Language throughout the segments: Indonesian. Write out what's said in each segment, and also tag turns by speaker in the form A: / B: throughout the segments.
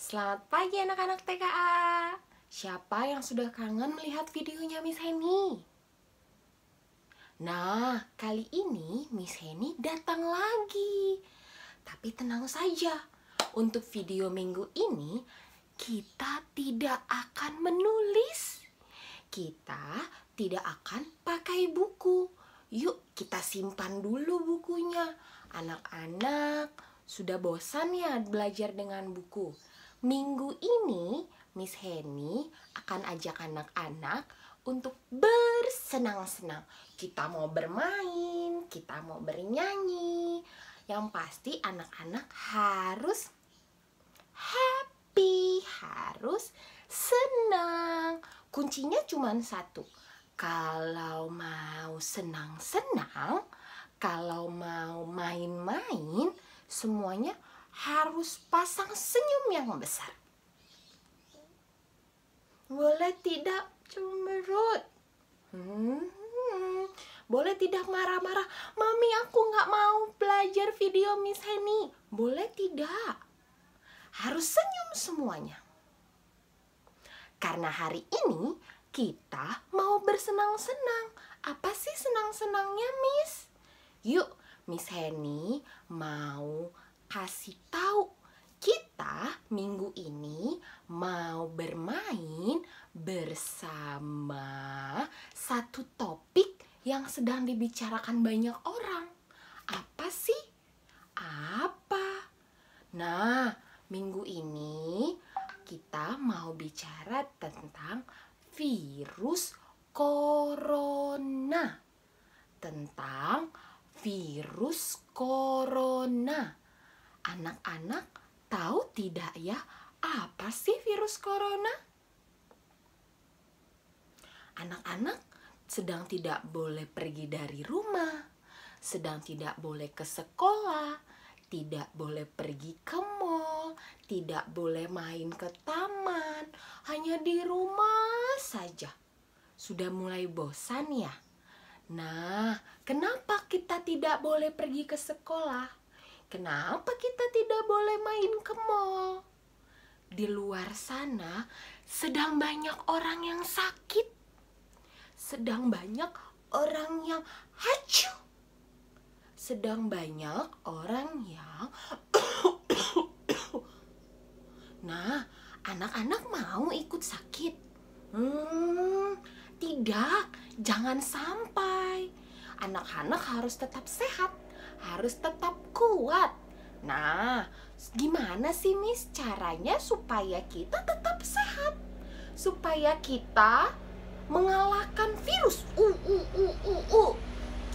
A: Selamat pagi anak-anak TKA. Siapa yang sudah kangen melihat videonya Miss Heni? Nah, kali ini Miss Heni datang lagi. Tapi tenang saja, untuk video minggu ini kita tidak akan menulis. Kita tidak akan pakai buku. Yuk kita simpan dulu bukunya. Anak-anak sudah bosan ya belajar dengan buku? Minggu ini Miss Heni akan ajak anak-anak untuk bersenang-senang. Kita mau bermain, kita mau bernyanyi. Yang pasti anak-anak harus happy, harus senang. Kuncinya cuma satu. Kalau mau senang-senang, kalau mau main-main, semuanya harus pasang senyum yang besar. Boleh tidak cemberut? Boleh tidak marah-marah? Mami, aku nggak mau belajar video Miss Heni. Boleh tidak? Harus senyum semuanya. Karena hari ini kita mau bersenang-senang. Apa sih senang-senangnya, Miss? Yuk, Miss Heni mau kasih tahu. Kita minggu ini mau bermain bersama satu topik yang sedang dibicarakan banyak orang. Apa sih? Apa? Nah, minggu ini kita mau bicara tentang virus corona. Tentang virus corona. Anak-anak tahu tidak ya, apa sih virus corona? Anak-anak sedang tidak boleh pergi dari rumah, sedang tidak boleh ke sekolah, tidak boleh pergi ke mall, tidak boleh main ke taman, hanya di rumah saja. Sudah mulai bosan ya? Nah, kenapa kita tidak boleh pergi ke sekolah? Kenapa kita tidak boleh main ke mall? Di luar sana sedang banyak orang yang sakit. Sedang banyak orang yang hacu. Sedang banyak orang yang Nah, anak-anak mau ikut sakit? Tidak, jangan sampai. Anak-anak harus tetap sehat, harus tetap kuat. Nah, gimana sih Miss caranya supaya kita tetap sehat? Supaya kita mengalahkan virus.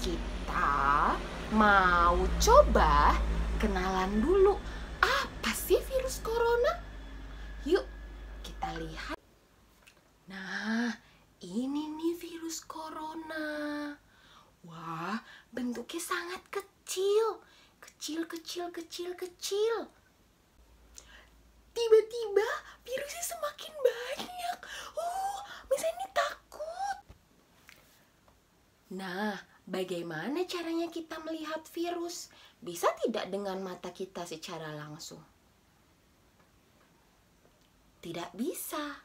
A: Kita mau coba kenalan dulu. Apa sih virus corona? Yuk, kita lihat. Nah, ini nih virus corona. Wah, bentuknya sangat kecil. Kecil. Tiba-tiba virusnya semakin banyak. Miss Heni takut. Nah, bagaimana caranya kita melihat virus? Bisa tidak dengan mata kita secara langsung? Tidak bisa.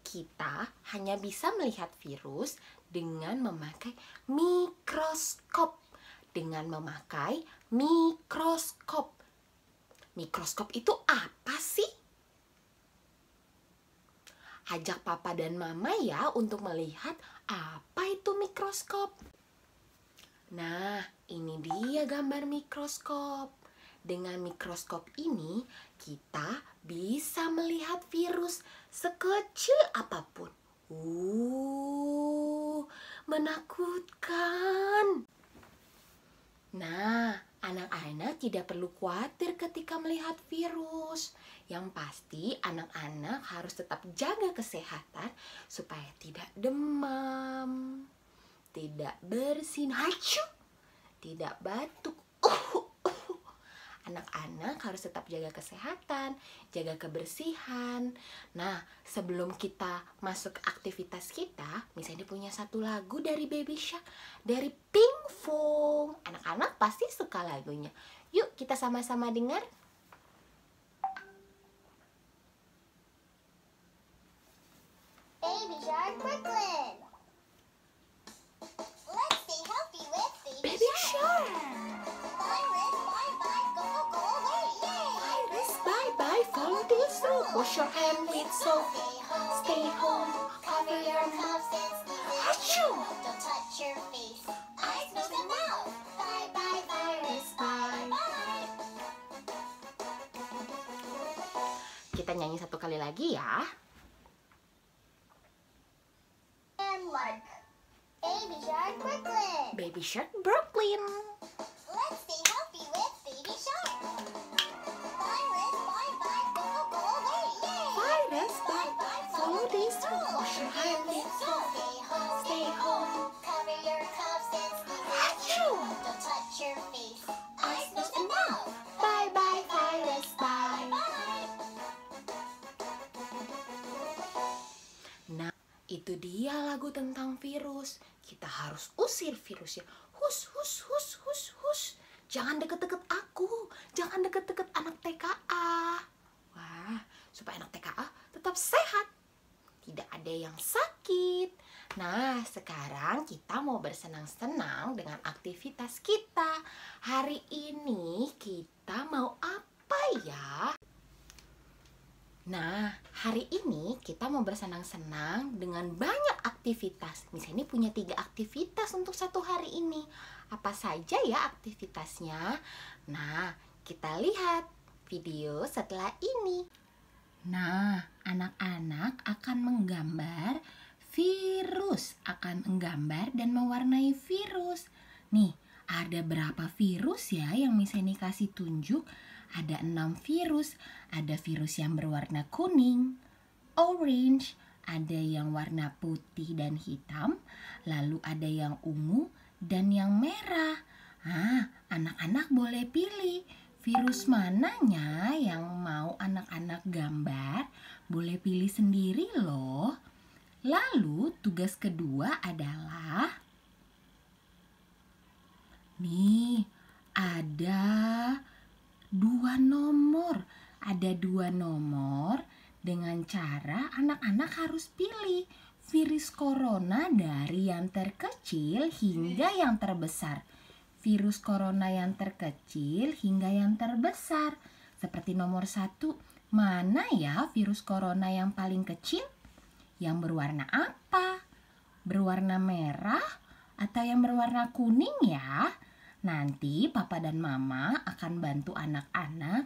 A: Kita hanya bisa melihat virus dengan memakai mikroskop. Mikroskop itu apa sih? Ajak papa dan mama ya untuk melihat apa itu mikroskop. Nah, ini dia gambar mikroskop. Dengan mikroskop ini kita bisa melihat virus sekecil apapun. Menakutkan. Nah, anak-anak tidak perlu khawatir ketika melihat virus. Yang pasti anak-anak harus tetap jaga kesehatan supaya tidak demam, tidak bersin, tidak batuk. Anak-anak harus tetap jaga kesehatan, jaga kebersihan. Nah, sebelum kita masuk ke aktivitas kita, misalnya punya satu lagu dari Baby Shark, dari Pink Fong. Anak-anak pasti suka lagunya. Yuk kita sama-sama dengar. follow this rule. Wash your hand with soap. Stay home, cover your mouth. Achoo!
B: Don't touch your face. Eyes, nose, and mouth. Bye bye virus.
A: Bye.
B: Bye.
A: Kita nyanyi satu kali lagi ya.
B: And like Baby Shark Brooklyn.
A: Baby Shark Brooklyn.
B: Let's stay healthy with Baby Shark. Virus, bye bye, go go away. Yay!
A: Virus, bye bye, follow this rule. Wash your hand with soap. Stay home.
B: Cover your coughs and sneezes.
A: Achoo!
B: Don't touch your face. Eyes, nose, and mouth.
A: Bye bye virus, bye.
B: Bye.
A: Nah, itu dia lagu tentang virus. Kita harus usir virusnya. Hus, hus, hus, hus, hus. Jangan deket-deket aku. Jangan deket-deket anak TKA. Wah, supaya anak TKA tetap sehat. Tidak ada yang sakit. Nah, sekarang kita mau bersenang-senang dengan aktivitas kita. Hari ini kita mau apa ya? Nah, hari ini kita mau bersenang-senang dengan banyak aktivitas. Misalnya ini punya 3 aktivitas untuk satu hari ini. Apa saja ya aktivitasnya? Nah, kita lihat video setelah ini. Nah, anak-anak akan menggambar virus, akan menggambar dan mewarnai virus. Nih, ada berapa virus ya yang Miss Henny kasih tunjuk? Ada 6 virus. Ada virus yang berwarna kuning, orange, ada yang warna putih dan hitam, lalu ada yang ungu dan yang merah. Anak-anak boleh pilih virus mananya yang mau anak-anak gambar. Boleh pilih sendiri loh. Lalu tugas kedua adalah nih, ada 2 nomor. Ada 2 nomor dengan cara anak-anak harus pilih virus corona dari yang terkecil hingga yang terbesar. Virus corona yang terkecil hingga yang terbesar. Seperti nomor 1, mana ya virus corona yang paling kecil? Yang berwarna apa? Berwarna merah atau yang berwarna kuning ya? Nanti papa dan mama akan bantu anak-anak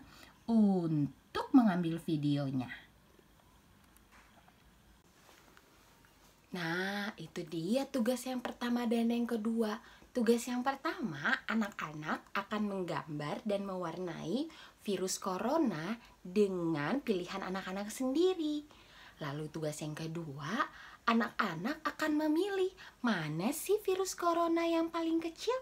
A: untuk mengambil videonya. Nah, itu dia tugas yang pertama dan yang kedua. Tugas yang pertama, anak-anak akan menggambar dan mewarnai virus corona dengan pilihan anak-anak sendiri. Lalu tugas yang kedua, anak-anak akan memilih mana sih virus corona yang paling kecil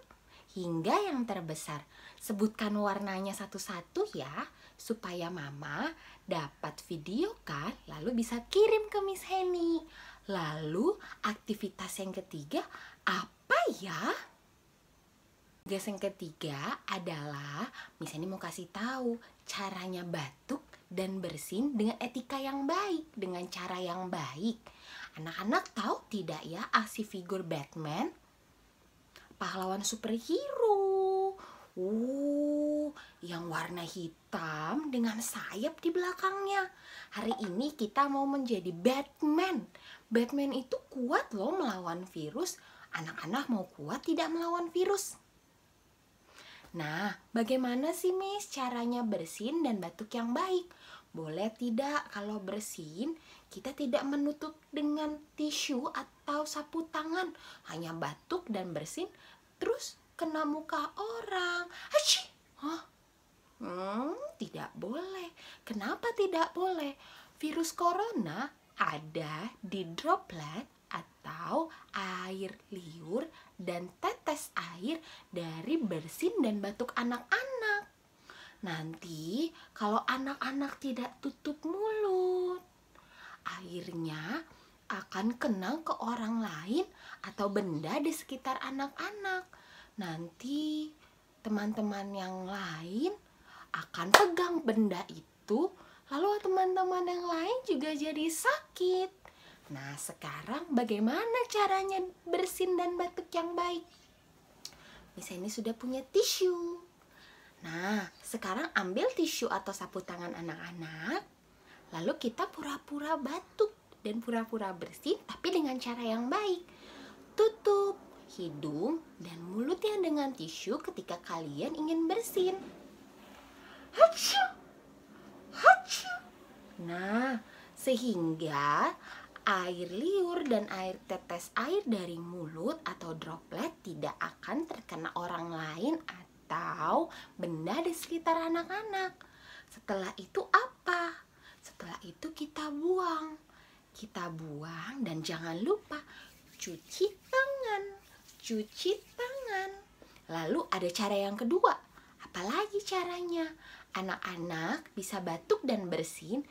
A: hingga yang terbesar. Sebutkan warnanya satu-satu ya, supaya mama dapat videokan lalu bisa kirim ke Miss Henny. Lalu aktivitas yang ketiga apa ya? Tugas yang ketiga adalah Miss Henny mau kasih tahu caranya batuk dan bersin dengan etika yang baik, dengan cara yang baik. Anak-anak tahu tidak ya aksi figur Batman? Pahlawan superhero. Yang warna hitam dengan sayap di belakangnya. Hari ini kita mau menjadi Batman. Batman itu kuat loh melawan virus. Anak-anak mau kuat tidak melawan virus? Nah, bagaimana sih Miss caranya bersin dan batuk yang baik? Boleh tidak kalau bersin kita tidak menutup dengan tisu atau sapu tangan, hanya batuk dan bersin terus kena muka orang. Hachi! Tidak boleh. Kenapa tidak boleh? Virus corona ada di droplet atau air liur dan tetes air dari bersin dan batuk anak-anak. Nanti kalau anak-anak tidak tutup mulut, airnya akan kena ke orang lain atau benda di sekitar anak-anak. Nanti teman-teman yang lain akan pegang benda itu, lalu teman-teman yang lain juga jadi sakit. Nah, sekarang bagaimana caranya bersin dan batuk yang baik? Miss Henny sudah punya tisu. Nah, sekarang ambil tisu atau sapu tangan anak-anak, lalu kita pura-pura batuk dan pura-pura bersin, tapi dengan cara yang baik. Tutup hidung dan mulutnya dengan tisu ketika kalian ingin bersin. Hachu! Hachu! Nah, sehingga air liur dan air tetes air dari mulut atau droplet tidak akan terkena orang lain atau benda di sekitar anak-anak. Setelah itu apa? Setelah itu kita buang. Kita buang dan jangan lupa cuci tangan. Cuci tangan. Lalu ada cara yang kedua. Apalagi caranya? Anak-anak bisa batuk dan bersin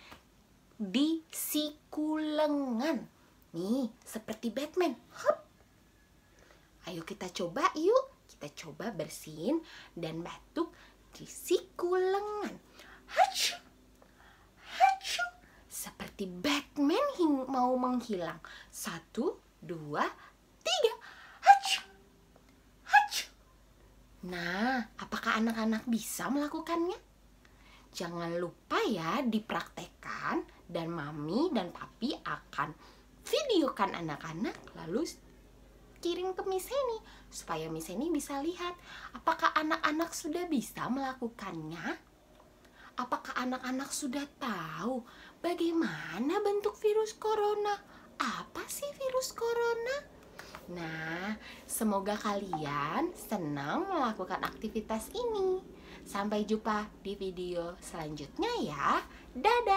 A: di siku lengan. Nih, seperti Batman. Hup. Ayo kita coba yuk. Kita coba bersin dan batuk di siku lengan. Hachu. Hachu. Seperti Batman mau menghilang. 1, 2, 3. Hachu. Hachu. Nah, apakah anak-anak bisa melakukannya? Jangan lupa ya dipraktekkan dan mami dan papi akan videokan anak-anak lalu kirim ke Miss Heni supaya Miss Heni bisa lihat apakah anak-anak sudah bisa melakukannya. Apakah anak-anak sudah tahu bagaimana bentuk virus corona? Apa sih virus corona? Nah, semoga kalian senang melakukan aktivitas ini. Sampai jumpa di video selanjutnya ya. Dadah!